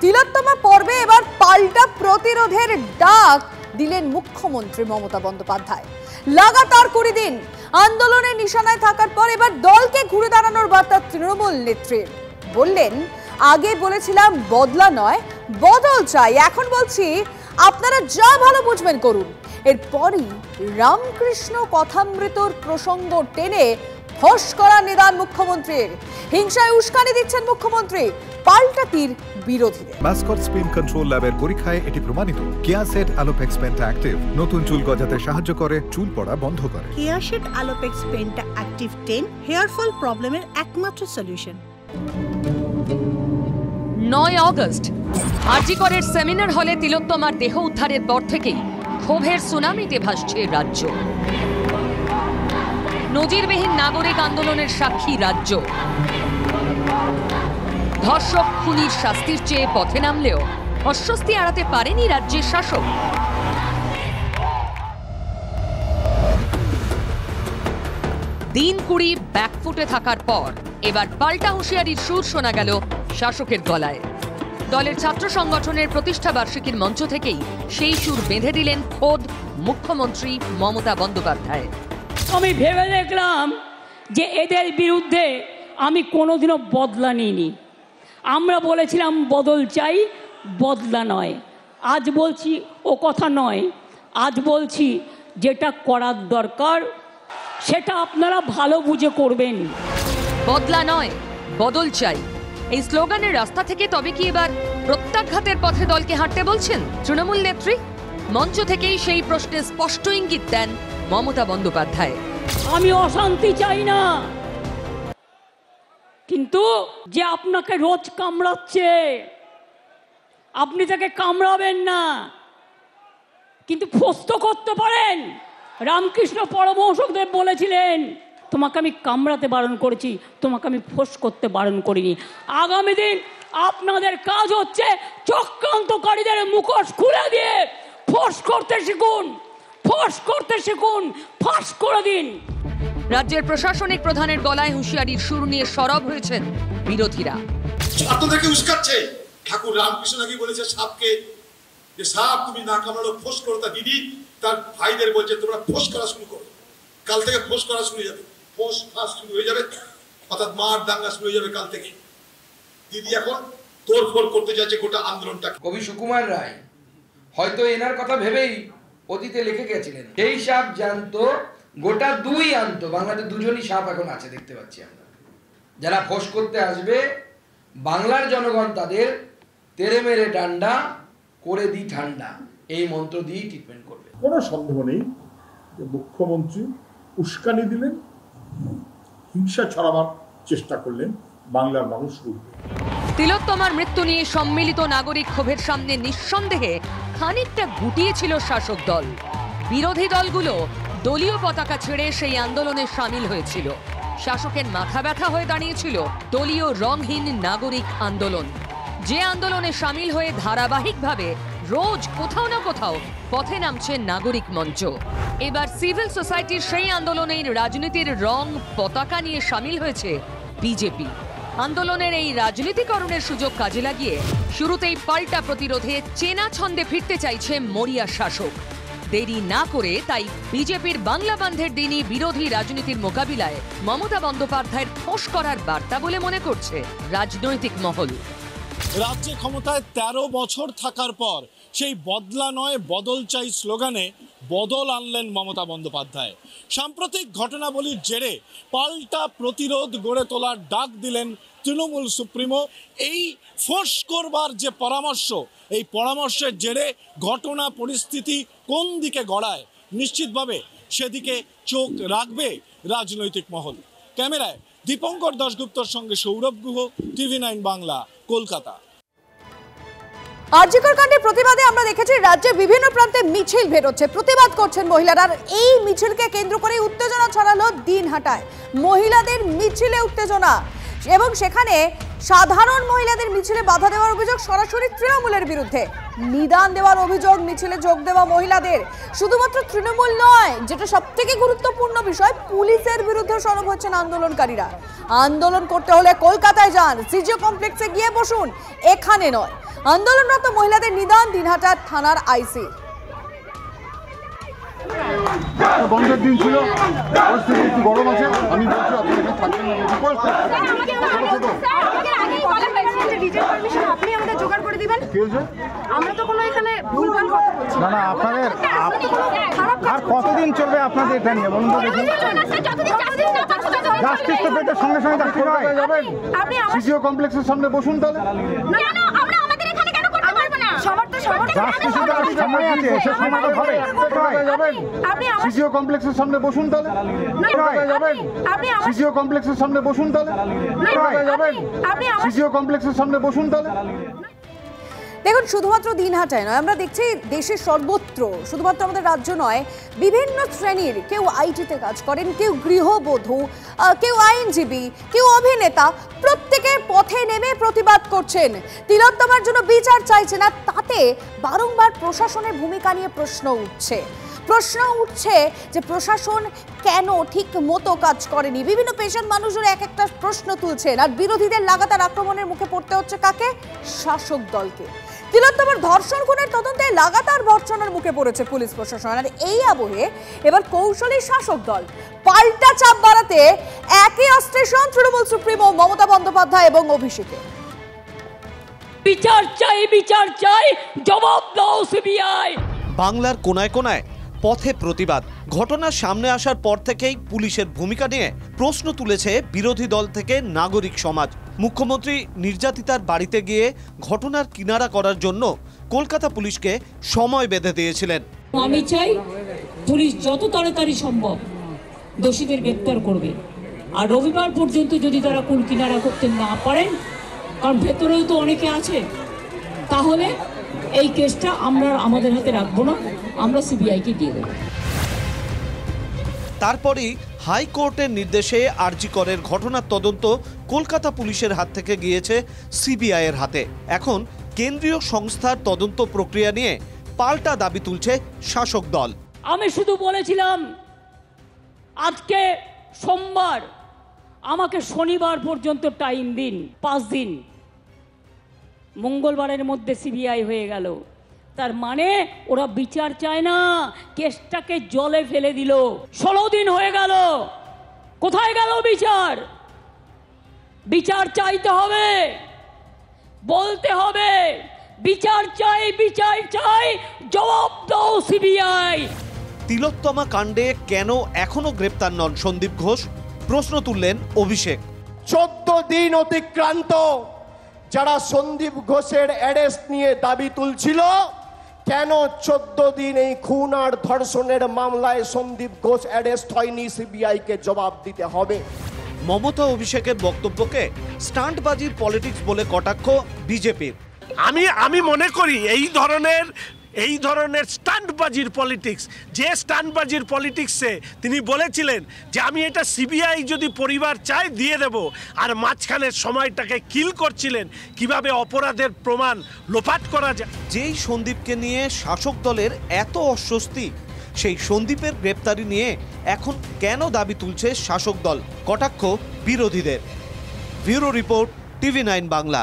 তিলোত্তমা পর্বে এবার পাল্টা প্রতিরোধের ডাক দিলেন মুখ্যমন্ত্রী মমতা বন্দ্যোপাধ্যায়। লাগাতার 20 দিন আন্দোলনের নিশানায় থাকার পর এবার দলকে ঘুরে দাঁড়ানোর বার্তা তৃণমূল নেত্রীর। বললেন, আগে বলেছিলাম বদলা নয় বদল চাই, এখন বলছি আপনারা যা ভালো বুঝবেন করুন। এরপরই রামকৃষ্ণ কথামৃতর প্রসঙ্গ টেনে ফস করা নিদান মুখ্যমন্ত্রীর। হিংসায় উস্কানি দিচ্ছেন মুখ্যমন্ত্রী, পাল্টা তীর বিরোধীদের। মাসকট স্পিন কন্ট্রোল ল্যাবের পরীক্ষায় এটি প্রমাণিত। কেয়াসেট আলোপেক্স পেন্টা অ্যাক্টিভ নতুন চুল গজাতে সাহায্য করে, চুল পড়া বন্ধ করে। Keya Seth alopex penta active 10 hair fall প্রবলেমের একমাত্র সলিউশন। 9 আগস্ট আরজিকরের সেমিনার হলে তিলোত্তমার দেহ উদ্ধারের পর থেকেই ক্ষোভের সুনামিতে ভাসছে রাজ্য। নজিরবিহীন নাগরিক আন্দোলনের সাক্ষী রাজ্য। ধর্ষক খুনির শাস্তির চেয়ে পথে নামলেও অস্বস্তি এড়াতে পারেনি রাজ্যের শাসক। দিন 20 ব্যাকফুটে থাকার পর এবার পাল্টা হুঁশিয়ারির সুর শোনা গেল শাসকের গলায়। দলের ছাত্র সংগঠনের প্রতিষ্ঠা বার্ষিকীর মঞ্চ থেকেই সেই সুর বেঁধে দিলেন খোদ মুখ্যমন্ত্রী মমতা বন্দ্যোপাধ্যায়। আমি ভেবে দেখলাম যে এদের বিরুদ্ধে আমি কোনোদিনও বদলা নিইনি। আমরা বলেছিলাম বদল চাই, বদলা নয়। আজ বলছি ও কথা নয়, আজ বলছি যেটা করার দরকার সেটা আপনারা ভালো বুঝে করবেন। বদলা নয় বদল চাই, এই স্লোগানের রাস্তা থেকে তবে কি এবার প্রত্যাঘাতের পথে দলকে হাঁটতে বলছেন তৃণমূল নেত্রী? মঞ্চ থেকেই সেই প্রশ্নে স্পষ্ট ইঙ্গিত দেন মমতা বন্দ্যোপাধ্যায়। আমি অশান্তি চাই না, কিন্তু যে আপনাকে রোজ কামড়াচ্ছে আপনি তাকে কামড়াবেন না, কিন্তু ফস্ত করতে পারেন। রামকৃষ্ণ পরমহংসদেব বলেছিলেন, তোমাকে আমি কামড়াতে বারণ করেছি, তোমাকে আমি ফোঁস করতে বারণ করিনি। আগামী দিন আপনাদের কাজ হচ্ছে চক্রান্তকারীদের মুখোশ খুলে দিয়ে ফোঁস করতে শিখুন, ফোঁস করতে শিখুন, ফাঁস করে দিন। রাজ্যের প্রশাসনিক প্রধানের গলায় হুঁশিয়ারির সুর নিয়ে সরব হয়েছেন বিরোধীরা। ছাত্রদেরকে উস্কাচ্ছে। ঠাকুর রামকৃষ্ণ নাকি বলেছে সাপকে, যে সাপ তুমি না কামড়ালো ফোঁস করো। তা দিদি তার ভাইদের বলছে তোমরা ফোঁস করা শুরু করো, কাল থেকে ফোঁস করা শুরু হয়ে যাবে, ফোঁস ফাঁস শুরু হয়ে যাবে, অর্থাৎ মার দাঙ্গা শুরু হয়ে যাবে কাল থেকে। দিদি এখন তোড়ফোড় করতে যাচ্ছে গোটা আন্দোলনটাকে। কবি সুকুমার রায় হয়তো এনার কথা ভেবেই অতীতে লিখে গেছিলেন, সেই সাপ জানতো গোটা 2 আনতো। বাংলাতে 2জনই সাপ এখন আছে দেখতে পাচ্ছি আমরা। যারা ফোঁস করতে আসবে বাংলার জনগণ তাদের তেরে মেরে ডান্ডা করে দি ঠান্ডা, এই মন্ত্র দিয়েই ট্রিটমেন্ট করবে। কোনো সন্দেহ নেই যে মুখ্যমন্ত্রী উস্কানি দিলেন, হিংসা ছড়াবার চেষ্টা করলেন, বাংলার মানুষ রুখবে। তিলোত্তমার মৃত্যু নিয়ে সম্মিলিত নাগরিক ক্ষোভের সামনে নিঃসন্দেহে খানিকটা গুটিয়েছিল শাসক দল। বিরোধী দলগুলো দলীয় পতাকা ছেড়ে সেই আন্দোলনে সামিল হয়েছিল। শাসকের মাথা ব্যথা হয়ে দাঁড়িয়েছিল দলীয় রংহীন নাগরিক আন্দোলন, যে আন্দোলনে সামিল হয়ে ধারাবাহিকভাবে রোজ কোথাও না কোথাও পথে নামছে নাগরিক মঞ্চ। এবার সিভিল সোসাইটির সেই আন্দোলনের রাজনীতির রং পতাকা নিয়ে সামিল হয়েছে বিজেপি। আন্দোলনের এই রাজনীতিকরণের সুযোগ কাজে লাগিয়ে শুরুতেই পাল্টা প্রতিরোধে চেনা ছন্দে ফিরতে চাইছে মরিয়া শাসক। দেরি না করে তাই বিজেপির বাংলা বন্ধের দিনই বিরোধী রাজনীতির মোকাবিলায় মমতা বন্দ্যোপাধ্যায়ের ফোঁস করার বার্তা বলে মনে করছে রাজনৈতিক মহল। রাজ্যে ক্ষমতায় 13 বছর থাকার পর সেই বদলা নয় বদল চাই স্লোগানে বদল আনলেন মমতা বন্দ্যোপাধ্যায়। সাম্প্রতিক ঘটনাবলীর জেরে পাল্টা প্রতিরোধ গড়ে তোলার ডাক দিলেন তৃণমূল সুপ্রিমো। এই ফোঁস করবার যে পরামর্শ, এই পরামর্শের জেরে ঘটনা পরিস্থিতি কোন দিকে গড়ায় নিশ্চিতভাবে সেদিকে চোখ রাখবে রাজনৈতিক মহল। ক্যামেরায় দীপঙ্কর দাশগুপ্তর সঙ্গে সৌরভ গুহ, TV9 বাংলা, কলকাতা। আরজিকর কাণ্ডের প্রতিবাদে আমরা দেখেছি রাজ্যের বিভিন্ন প্রান্তে মিছিল বেরোচ্ছে, প্রতিবাদ করছেন মহিলারা। এই মিছিলকে কেন্দ্র করে উত্তেজনা ছড়ালো দিনহাটায়। মহিলাদের মিছিলে উত্তেজনা এবং সেখানে সাধারণ মহিলাদের মিছিলে বাধা দেওয়ার অভিযোগ সরাসরি তৃণমূলের বিরুদ্ধে। নিদান দেওয়ার অভিযোগ মিছিলে যোগ দেওয়া মহিলাদের। শুধুমাত্র তৃণমূল নয়, যেটা সবথেকে গুরুত্বপূর্ণ বিষয়, পুলিশের বিরুদ্ধে সরব হচ্ছেন আন্দোলনকারীরা। আন্দোলন করতে হলে কলকাতায় যান, সিজিও কমপ্লেক্সে গিয়ে বসুন, এখানে নয়। আন্দোলনরত মহিলাদের নিদান দিনহাটা থানার আইসি। বন্ধের দিন ছিল, পরিস্থিতি একটু গরম আছে, আমি বলছি আপনি এখানে থাকবেন না, রিকোয়েস্ট আপনি আমাদের জোগাড় করে দিবেন। কি হয়েছে? আমরা তো কোনো এখানে ভুলভাল কথা বলছি না না, আপনাদের আর কতদিন চলবে আপনাদের এটা নিয়ে বলুন তো দেখুন। জাস্টিস তো পেতে সঙ্গে সঙ্গে জাস্টিস হয় যাবেন। সিসিও কমপ্লেক্সের সামনে বসুন তাহলে। সিসিও কমপ্লেক্সের সামনে বসুন তাহলে। সিসিও কমপ্লেক্সের সামনে বসুন তাহলে। সিসিও কমপ্লেক্সের সামনে বসুন তাহলে। দেখুন, শুধুমাত্র দিনহাটায় নয়, আমরা দেখছি দেশের সর্বত্র, শুধুমাত্র আমাদের রাজ্য নয়, বিভিন্ন শ্রেণীর, কেউ আইটিতে কাজ করেন, কেউ গৃহবধূ, কেউ আইনজীবী, কেউ অভিনেতা, প্রত্যেকে পথে নেমে প্রতিবাদ করছেন, তিলোত্তমার জন্য বিচার চাইছেন। আর তাতে বারংবার প্রশাসনের ভূমিকা নিয়ে প্রশ্ন উঠছে যে প্রশাসন কেন ঠিক মতো কাজ করেনি। বিভিন্ন পেশার মানুষরা এক একটা প্রশ্ন তুলছেন, আর বিরোধীদের লাগাতার আক্রমণের মুখে পড়তে হচ্ছে কাকে? শাসক দলকে। তিলোত্তমার ধর্ষণ খুনের তদন্তে লাগাতার ভর্ৎসনার মুখে পড়েছে পুলিশ প্রশাসন। আর এই আবহে এবার কৌশলী শাসক দল পাল্টা চাপ বাড়াতে একই অস্ত্রে তৃণমূল সুপ্রিমো মমতা বন্দ্যোপাধ্যায় এবং অভিষেকে। বিচার চাই, জবাব দাও সিবিআই। বাংলার কোনায় কোনায় পথে প্রতিবাদ। ঘটনার সামনে আসার পর থেকেই পুলিশের ভূমিকা নিয়ে প্রশ্ন তুলেছে বিরোধী দল থেকে নাগরিক সমাজ। মুখ্যমন্ত্রী নির্যাতিতার বাড়িতে গিয়ে ঘটনার কিনারা করার জন্য কলকাতা পুলিশকে সময় বেঁধে দিয়েছিলেন। আমি চাই পুলিশ যত তাড়াতাড়ি সম্ভব দোষীদের গ্রেপ্তার করবে, আর রবিবার পর্যন্ত যদি তারা কুল কিনারা করতে না পারেন, কারণ ভেতরেও তো অনেকে আছে, তাহলে এই কেসটা আমরা আমাদের হাতে রাখবো না, আমরা সিবিআইকে দিয়ে দেবো। তারপরেই হাইকোর্টের নির্দেশে আরজি করের ঘটনার তদন্ত কলকাতা পুলিশের হাত থেকে গিয়েছে সিবিআইয়ের হাতে। এখন কেন্দ্রীয় সংস্থার তদন্ত প্রক্রিয়া নিয়ে পাল্টা দাবি তুলছে শাসক দল। আমি শুধু বলেছিলাম আজকে সোমবার, আমাকে শনিবার পর্যন্ত টাইম দিন, 5 দিন। মঙ্গলবারের মধ্যে সিবিআই হয়ে গেল, তার মানে ওরা বিচার চায় না, কেসটাকে জলে ফেলে দিল। 16 দিন হয়ে গেল, কোথায় গেল বিচার? বিচার চাইতে হবে, বলতে হবে বিচার চাই, জবাব দাও সিবিআই। তিলোত্তমা কাণ্ডে কেন এখনো গ্রেপ্তার নন সন্দীপ ঘোষ? প্রশ্ন তুললেন অভিষেক। 14 দিন অতিক্রান্ত, যারা সন্দীপ ঘোষের অ্যারেস্ট নিয়ে দাবি তুলছিল, কেন 14 দিন এই খুন আর ধর্ষণের মামলায় সন্দীপ ঘোষ অ্যারেস্ট হয়নি? সিবিআইকে জবাব দিতে হবে। মমতা অভিষেকের বক্তব্যকে স্টান্টবাজির পলিটিক্স বলে কটাক্ষ বিজেপির। আমি মনে করি এই ধরনের স্টান্টবাজির পলিটিক্স, যে স্টান্টবাজির পলিটিক্সে তিনি বলেছিলেন যে আমি এটা সিবিআই যদি পরিবার চায় দিয়ে দেব, আর মাঝখানের সময়টাকে কিল করছিলেন কিভাবে অপরাধের প্রমাণ লোপাট করা যায়। যেই সন্দীপকে নিয়ে শাসক দলের এত অস্বস্তি, সেই সন্দীপের গ্রেপ্তারি নিয়ে এখন কেন দাবি তুলছে শাসক দল? কটাক্ষ বিরোধীদের। Bureau report, TV9 Bangla.